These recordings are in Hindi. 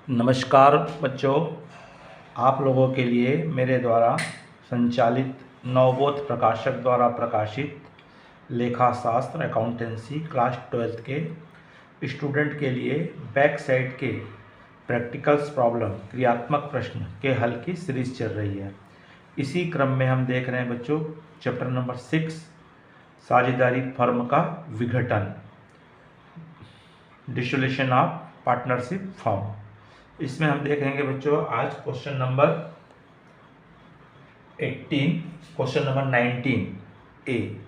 नमस्कार बच्चों, आप लोगों के लिए मेरे द्वारा संचालित नवबोध प्रकाशक द्वारा प्रकाशित लेखाशास्त्र अकाउंटेंसी क्लास 12th के स्टूडेंट के लिए बैक साइड के प्रैक्टिकल्स प्रॉब्लम क्रियात्मक प्रश्न के हल की सीरीज चल रही है। इसी क्रम में हम देख रहे हैं बच्चों चैप्टर नंबर 6 साझेदारी फर्म का विघटन, डिसोल्यूशन ऑफ पार्टनरशिप फर्म। इसमें हम देखेंगे बच्चों आज क्वेश्चन नंबर 18, क्वेश्चन नंबर 19 ए।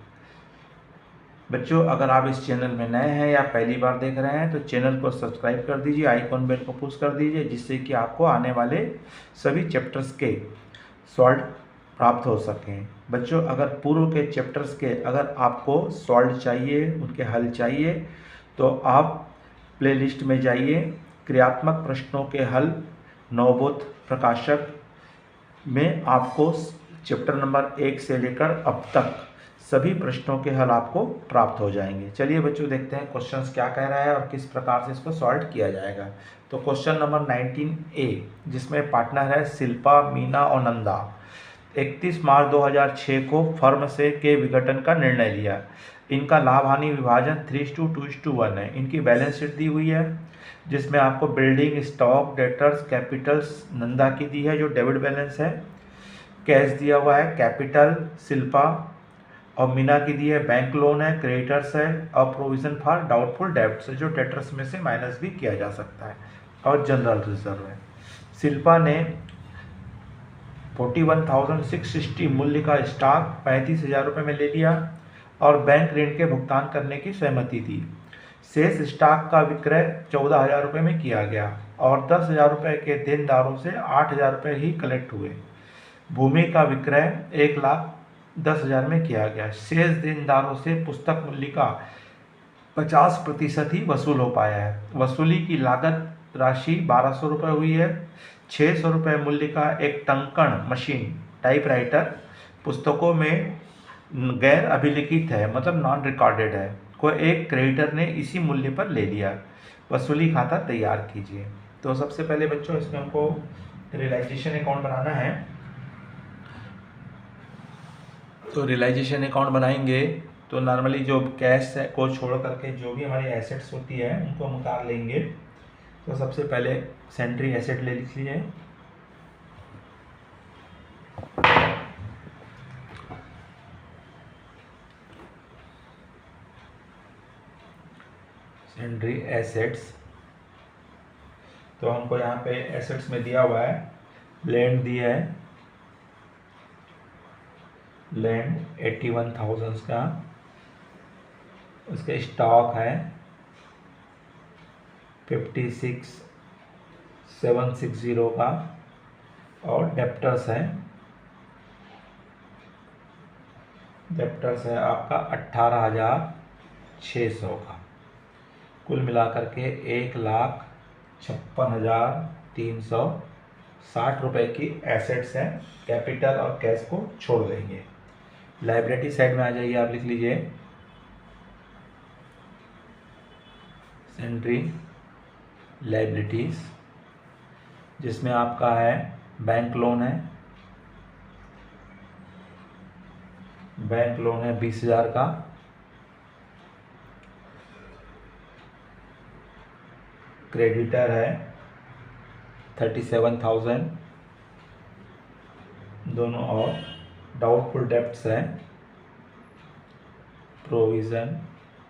बच्चों अगर आप इस चैनल में नए हैं या पहली बार देख रहे हैं तो चैनल को सब्सक्राइब कर दीजिए, आइकॉन बेल को पुश कर दीजिए, जिससे कि आपको आने वाले सभी चैप्टर्स के सॉल्व प्राप्त हो सकें। बच्चों अगर पूर्व के चैप्टर्स के अगर आपको सॉल्व चाहिए, उनके हल चाहिए, तो आप प्लेलिस्ट में जाइए, क्रियात्मक प्रश्नों के हल नवबोध प्रकाशक में आपको चैप्टर नंबर 1 से लेकर अब तक सभी प्रश्नों के हल आपको प्राप्त हो जाएंगे। चलिए बच्चों देखते हैं क्वेश्चंस क्या कह रहा है और किस प्रकार से इसको सॉल्व किया जाएगा। तो क्वेश्चन नंबर 19A, जिसमें पार्टनर है शिल्पा, मीना और नंदा, 31 मार्च 2006 को फर्म से के विघटन का निर्णय लिया। इनका लाभ हानि विभाजन 3:2:1 है। इनकी बैलेंस शीट दी हुई है, जिसमें आपको building, stock, debtors, Capitals Nanda की दी है जो डेबिट बैलेंस है। कैश दिया हुआ है, कैपिटल शिल्पा और मीना की दी है, बैंक लोन है, क्रेडिटर्स है और प्रोविजन फॉर डाउटफुल डेब्ट्स जो डेटर्स में से माइनस भी किया जा सकता है, और जनरल रिजर्व है। शिल्पा ने 41,660 मूल्य का स्टॉक 35,000 रुपये में ले लिया और बैंक ऋण के भुगतान करने की सहमति दी। शेष स्टॉक का विक्रय 14,000 रुपये में किया गया और 10,000 रुपये के देनदारों से 8,000 रुपये ही कलेक्ट हुए। भूमि का विक्रय 1,10,000 में किया गया। शेष देनदारों से पुस्तक मूल्य का 50% ही वसूल हो पाया है। वसूली की लागत राशि 1,200 रुपये हुई है। 600 रुपये मूल्य का एक टंकण मशीन टाइपराइटर पुस्तकों में गैर अभिलिखित है, मतलब नॉन रिकॉर्डेड है, को एक क्रेडिटर ने इसी मूल्य पर ले लिया। वसूली खाता तैयार कीजिए। तो सबसे पहले बच्चों इसमें हमको रियलाइजेशन अकाउंट बनाना है। तो रियलाइजेशन अकाउंट बनाएंगे तो नॉर्मली जो कैश को छोड़ करके जो भी हमारी एसेट्स होती है उनको हम उतार लेंगे। तो सबसे पहले सेंट्री एसेट ले लीजिए। सेंट्री एसेट्स, तो हमको यहाँ पे एसेट्स में दिया हुआ है लैंड दी है, लैंड 81,000 का, उसके स्टॉक है 56,760 का और डेप्टर्स है आपका 18,600 का। कुल मिलाकर के 1,56,360 रुपये की एसेट्स हैं। कैपिटल और कैश को छोड़ देंगे। लाइबिलिटी साइड में आ जाइए, आप लिख लीजिए सेंट्री लाइबिलिटीज, जिसमें आपका है बैंक लोन है, 20,000 का, क्रेडिटर है 37,000 दोनों, और डाउटफुल डेब्ट्स है, प्रोविजन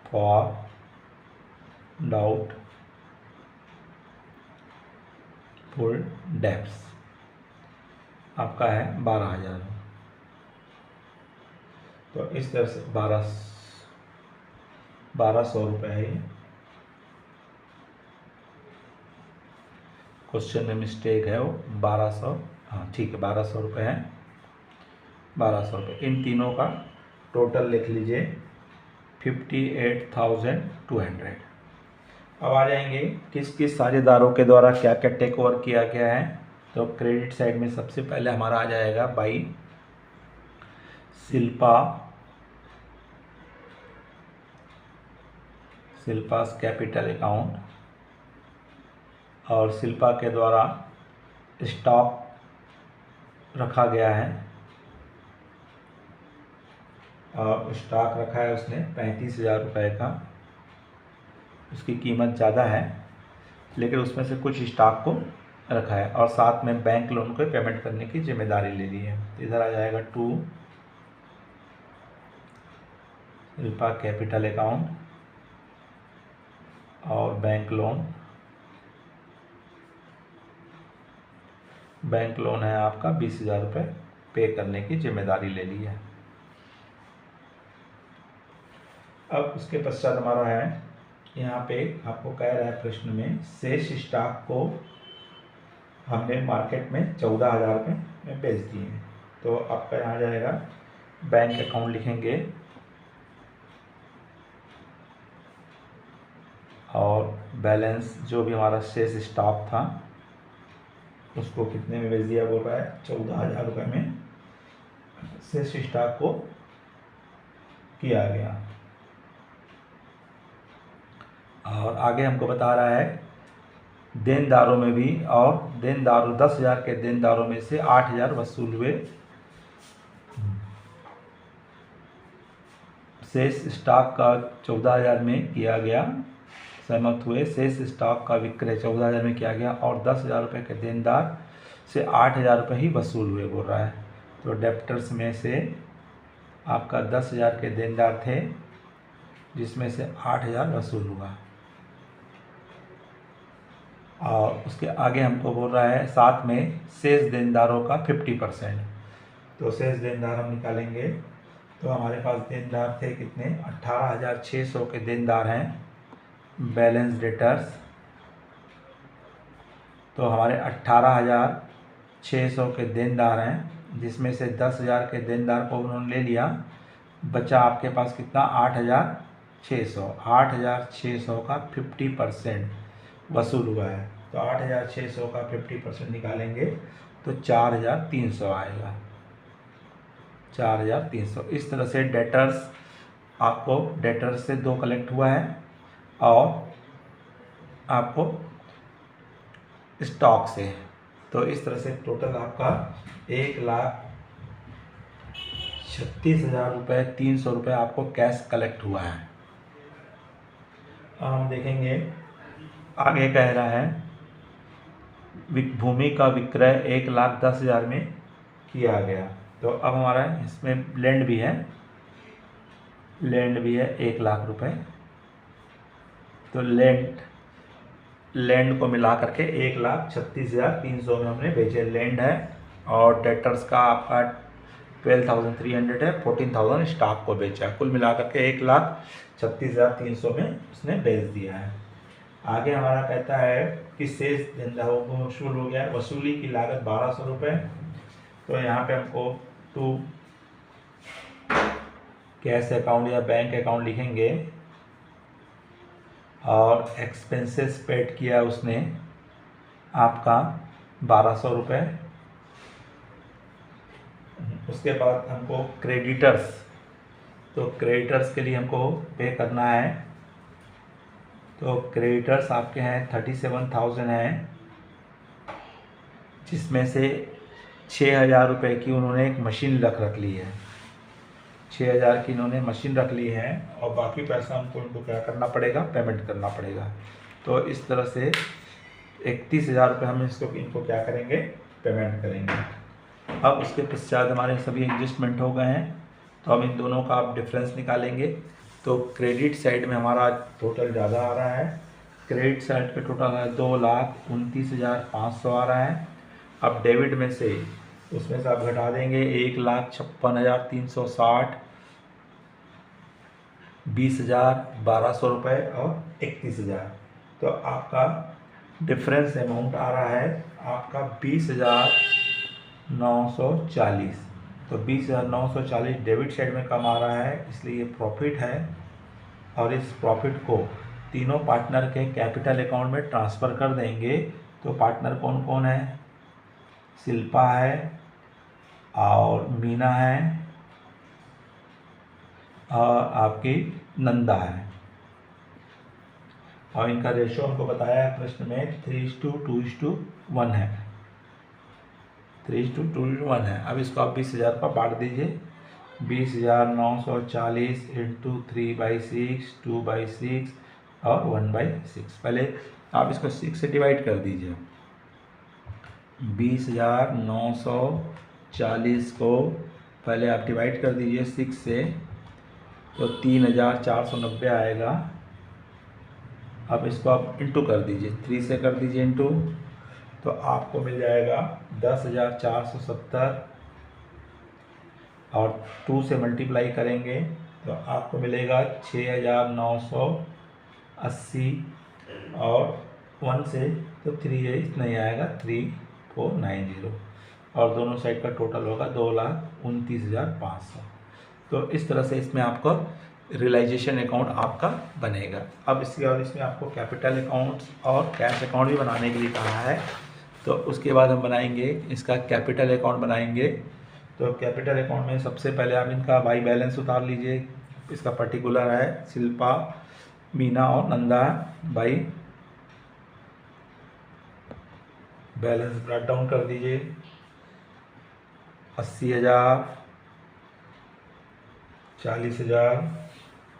फॉर डाउटफुल डेब्ट्स आपका है 12,000। तो इस तरह से 1,200 रुपये है। क्वेश्चन में मिस्टेक है, वो 1200, हाँ ठीक है 1200 रुपये है, 1200 रुपये। इन तीनों का टोटल लिख लीजिए 58,200। अब आ जाएंगे किस किस साझेदारों के द्वारा क्या क्या टेक ओवर किया गया है। तो क्रेडिट साइड में सबसे पहले हमारा आ जाएगा बाई शिल्पास कैपिटल अकाउंट, और शिल्पा के द्वारा स्टॉक रखा गया है और स्टॉक रखा है उसने 35,000 रुपये का। उसकी कीमत ज़्यादा है लेकिन उसमें से कुछ स्टॉक को रखा है और साथ में बैंक लोन को पेमेंट करने की जिम्मेदारी ले ली है। तो इधर आ जाएगा टू शिल्पा कैपिटल अकाउंट और बैंक लोन है आपका 20,000 रुपये पे करने की जिम्मेदारी ले ली है। अब उसके पश्चात हमारा है यहाँ पे आपको कह रहा है प्रश्न में शेष स्टॉक को हमने मार्केट में 14,000 रुपये में बेच दिए हैं। तो आपका यहाँ जाएगा बैंक अकाउंट लिखेंगे और बैलेंस जो भी हमारा शेष स्टॉक था उसको कितने में बेच दिया बोल रहा है 14,000 रुपये में शेष स्टॉक को किया गया। और आगे हमको बता रहा है देनदारों में भी और देनदारों 10,000 के देनदारों में से 8,000 वसूल हुए। शेष स्टॉक का 14,000 में किया गया, सहमत हुए। शेष स्टॉक का विक्रय 14,000 में किया गया और 10,000 रुपये के देनदार से 8,000 रुपये ही वसूल हुए बोल रहा है। तो डेप्टर्स में से आपका 10,000 के देनदार थे जिसमें से 8,000 वसूल हुआ। और उसके आगे हमको बोल रहा है साथ में शेष देनदारों का 50%। तो शेष देनदार हम निकालेंगे तो हमारे पास देनदार थे कितने 18,600 के देनदार हैं बैलेंस डेटर्स। तो हमारे 18,600 के देनदार हैं जिसमें से 10,000 के देनदार को उन्होंने ले लिया, बचा आपके पास कितना 8,600। 8,600 का 50% वसूल हुआ है। तो 8,600 का 50% निकालेंगे तो 4,300 आएगा। 4,300। इस तरह से डेटर्स आपको डेटर्स से 2 कलेक्ट हुआ है और आपको स्टॉक से। तो इस तरह से टोटल आपका 1,36,000 रुपये 300 रुपये आपको कैश कलेक्ट हुआ है। हम देखेंगे आगे कह रहा है भूमि का विक्रय 1,10,000 में किया गया। तो अब हमारा इसमें लैंड भी है 1,00,000 रुपये। तो लैंड को मिला करके 1,36,300 में हमने बेचे। लैंड है और डेटर्स का आपका 12,300 है, 14,000 स्टॉक को बेचा। कुल मिला करके 1,36,300 में उसने बेच दिया है। आगे हमारा कहता है कि शेष देनदारों को वसूल हो गया। वसूली की लागत 1,200 रुपये। तो यहाँ पे हमको टू कैश अकाउंट या बैंक अकाउंट लिखेंगे और एक्सपेंसेस पेड किया उसने आपका 1,200 रुपये। उसके बाद हमको क्रेडिटर्स, तो क्रेडिटर्स के लिए हमको पे करना है। तो क्रेडिटर्स आपके हैं 37,000 हैं जिसमें से 6,000 रुपये की उन्होंने एक मशीन रख ली है। 6,000 की इन्होंने मशीन रख ली है और बाकी पैसा हमको इनको क्या करना पड़ेगा पेमेंट करना पड़ेगा। तो इस तरह से 31,000 रुपये हम इनको क्या करेंगे पेमेंट करेंगे। अब उसके पश्चात हमारे सभी एडजस्टमेंट हो गए हैं तो हम इन दोनों का आप डिफरेंस निकालेंगे। तो क्रेडिट साइड में हमारा टोटल ज़्यादा आ रहा है। क्रेडिट साइड पे टोटल है 2,29,500 आ रहा है। अब डेबिट में से उसमें से आप घटा देंगे 1,56,360, 20,000, 1,200 रुपये और 31,000। तो आपका डिफरेंस अमाउंट आ रहा है आपका 20,940। तो 20,940 डेबिट साइड में कम आ रहा है इसलिए ये प्रॉफिट है। और इस प्रॉफिट को तीनों पार्टनर के कैपिटल अकाउंट में ट्रांसफ़र कर देंगे। तो पार्टनर कौन कौन है, शिल्पा है और मीना है और आपकी नंदा है। और इनका रेशो हमको बताया है प्रश्न में 3:2:1 है, 3:2:1 है। अब इसको आप 20,000 पर बांट दीजिए, 20,940 इंटू 3/6, 2/6 और 1/6। पहले आप इसको 6 से डिवाइड कर दीजिए। 20,940 को पहले आप डिवाइड कर दीजिए 6 से, तो 3,490 आएगा। अब इसको आप इंटू कर दीजिए, 3 से कर दीजिए इंटू, तो आपको मिल जाएगा 10,470, और 2 से मल्टीप्लाई करेंगे तो आपको मिलेगा 6,980, और 1 से तो 3 है, इतना ही आएगा 3490, और दोनों साइड का टोटल होगा 2,29,500। तो इस तरह से इसमें आपको रियलाइजेशन अकाउंट आपका बनेगा। अब इसके और इसमें आपको कैपिटल अकाउंट्स और कैश अकाउंट भी बनाने के लिए कहा है। तो उसके बाद हम बनाएंगे इसका कैपिटल अकाउंट बनाएंगे। तो कैपिटल अकाउंट में सबसे पहले आप इनका बाई बैलेंस उतार लीजिए। इसका पर्टिकुलर है शिल्पा, मीना और Nanda Bai balance break down कर दीजिए। 80,000, 40,000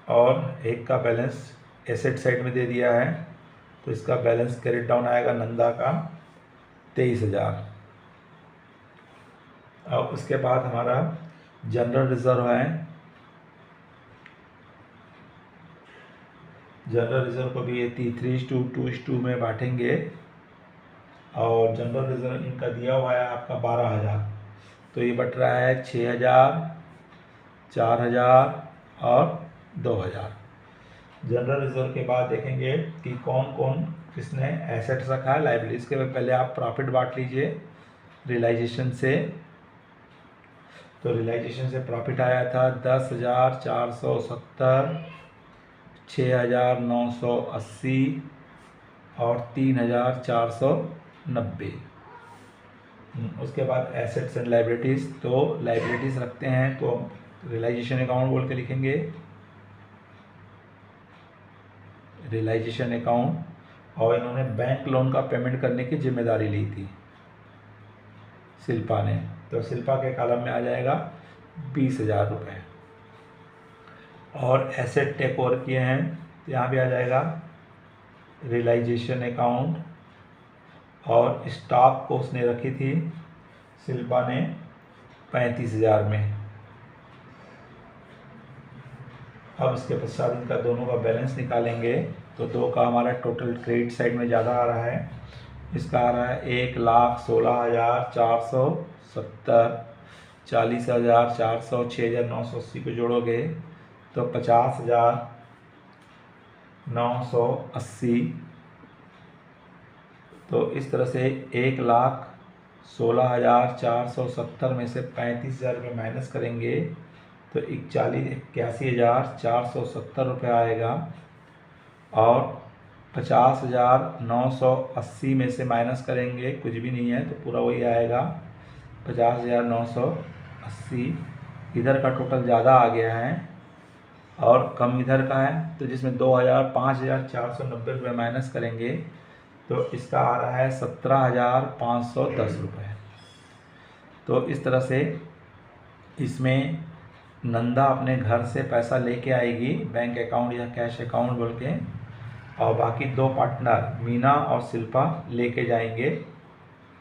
और एक का बैलेंस एसेट साइड में दे दिया है, तो इसका बैलेंस क्रेडिट डाउन आएगा नंदा का 23,000। और उसके बाद हमारा जनरल रिजर्व है, जनरल रिजर्व को भी ये 3:2:2 में बांटेंगे, और जनरल रिजर्व इनका दिया हुआ है आपका 12,000, तो ये बट रहा है 6,000, 4,000 और 2,000। जनरल रिजर्व के बाद देखेंगे कि कौन कौन किसने एसेट्स रखा है, लाइबिलिटीज के पहले आप प्रॉफिट बांट लीजिए रियलाइजेशन से। तो रियलाइजेशन से प्रॉफिट आया था 10,470, 6,980 और 3,490। उसके बाद एसेट्स एंड लाइबिलिटीज़, तो लाइबिलिटीज़ रखते हैं तो रियलाइजेशन अकाउंट बोल के लिखेंगे, रियलाइजेशन अकाउंट। और इन्होंने बैंक लोन का पेमेंट करने की जिम्मेदारी ली थी शिल्पा ने, तो शिल्पा के कॉलम में आ जाएगा 20,000 रुपये। और एसेट टेक ओवर किए हैं तो यहाँ भी आ जाएगा रियलाइजेशन अकाउंट, और स्टॉक को उसने रखी थी शिल्पा ने 35,000 में। अब इसके पश्चात इनका दोनों का बैलेंस निकालेंगे, तो दो का हमारा टोटल क्रेडिट साइड में ज़्यादा आ रहा है। इसका आ रहा है 1,16,470, 40,400, 6,980 को जोड़ोगे तो 50,980। तो इस तरह से 1,16,470 में से 35,000 रुपये माइनस करेंगे तो 81,470 रुपये आएगा, और 50,980 में से माइनस करेंगे कुछ भी नहीं है तो पूरा वही आएगा 50,980। इधर का टोटल ज़्यादा आ गया है और कम इधर का है, तो जिसमें 5,490 रुपये माइनस करेंगे तो इसका आ रहा है 17,510 रुपये। तो इस तरह से इसमें नंदा अपने घर से पैसा लेके आएगी बैंक अकाउंट या कैश अकाउंट बोल के, और बाकी दो पार्टनर मीना और शिल्पा लेके जाएंगे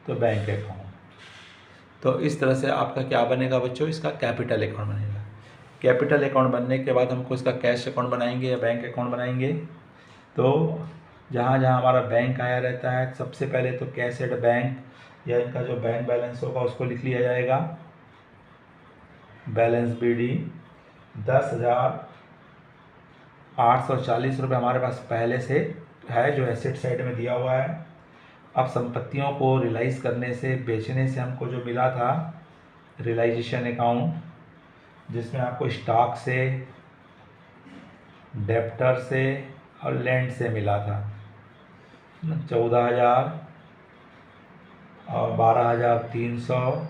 तो बैंक अकाउंट। तो इस तरह से आपका क्या बनेगा बच्चों, इसका कैपिटल अकाउंट बनेगा। कैपिटल अकाउंट बनने के बाद हमको इसका कैश अकाउंट बनाएंगे या बैंक अकाउंट बनाएंगे। तो जहाँ जहाँ हमारा बैंक आया रहता है सबसे पहले तो कैश एट बैंक या इनका जो बैंक बैलेंस होगा उसको लिख लिया जाएगा। बैलेंस BD 10,840 रुपये हमारे पास पहले से है जो एसेट साइड में दिया हुआ है। अब संपत्तियों को रियलाइज़ करने से, बेचने से हमको जो मिला था रियलाइजेशन अकाउंट, जिसमें आपको स्टॉक से, डेप्टर से और लैंड से मिला था 14,000 और 12,300,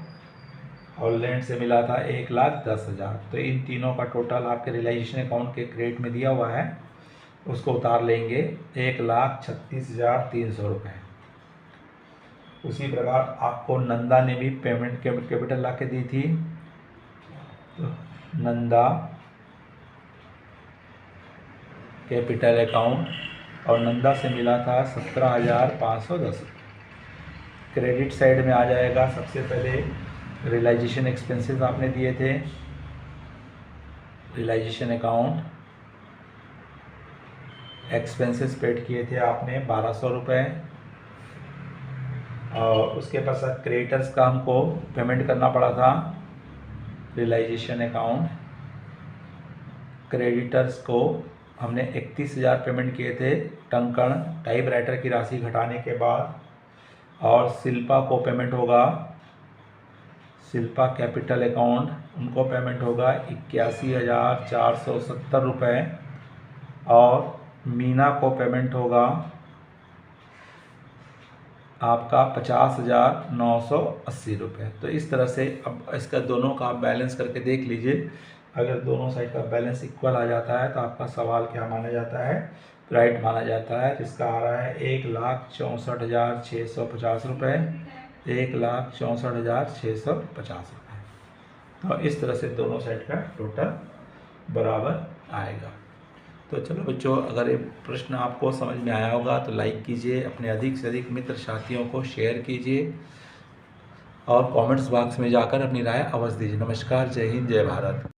और लैंड से मिला था 1,10,000। तो इन तीनों का टोटल आपके रियलाइजेशन अकाउंट के क्रेडिट में दिया हुआ है। उसको उतार लेंगे 1,36,300 रुपये। उसी प्रकार आपको नंदा ने भी पेमेंट कैपिटल ला के दी थी, तो नंदा कैपिटल अकाउंट और नंदा से मिला था 17,510। क्रेडिट साइड में आ जाएगा, सबसे पहले रियलाइजेशन एक्सपेंसेस आपने दिए थे, रियलाइजेशन अकाउंट एक्सपेंसेस पेड किए थे आपने 1,200 रुपये, और उसके पश्चात क्रेडिटर्स का हमको पेमेंट करना पड़ा था। रियलाइजेशन अकाउंट क्रेडिटर्स को हमने 31,000 पेमेंट किए थे टंकण टाइपराइटर की राशि घटाने के बाद, और शिल्पा को पेमेंट होगा, शिल्पा कैपिटल अकाउंट उनको पेमेंट होगा 81,470 रुपये, और मीना को पेमेंट होगा आपका 50,980 रुपये। तो इस तरह से अब इसका दोनों का आप बैलेंस करके देख लीजिए। अगर दोनों साइड का बैलेंस इक्वल आ जाता है तो आपका सवाल क्या माना जाता है, राइट माना जाता है। जिसका आ रहा है 1,64,650 रुपये, 1,64,650 रुपये। तो इस तरह से दोनों साइड का टोटल बराबर आएगा। तो चलो बच्चों, अगर ये प्रश्न आपको समझ में आया होगा तो लाइक कीजिए, अपने अधिक से अधिक मित्र साथियों को शेयर कीजिए, और कमेंट्स बॉक्स में जाकर अपनी राय अवश्य दीजिए। नमस्कार, जय हिंद, जय भारत।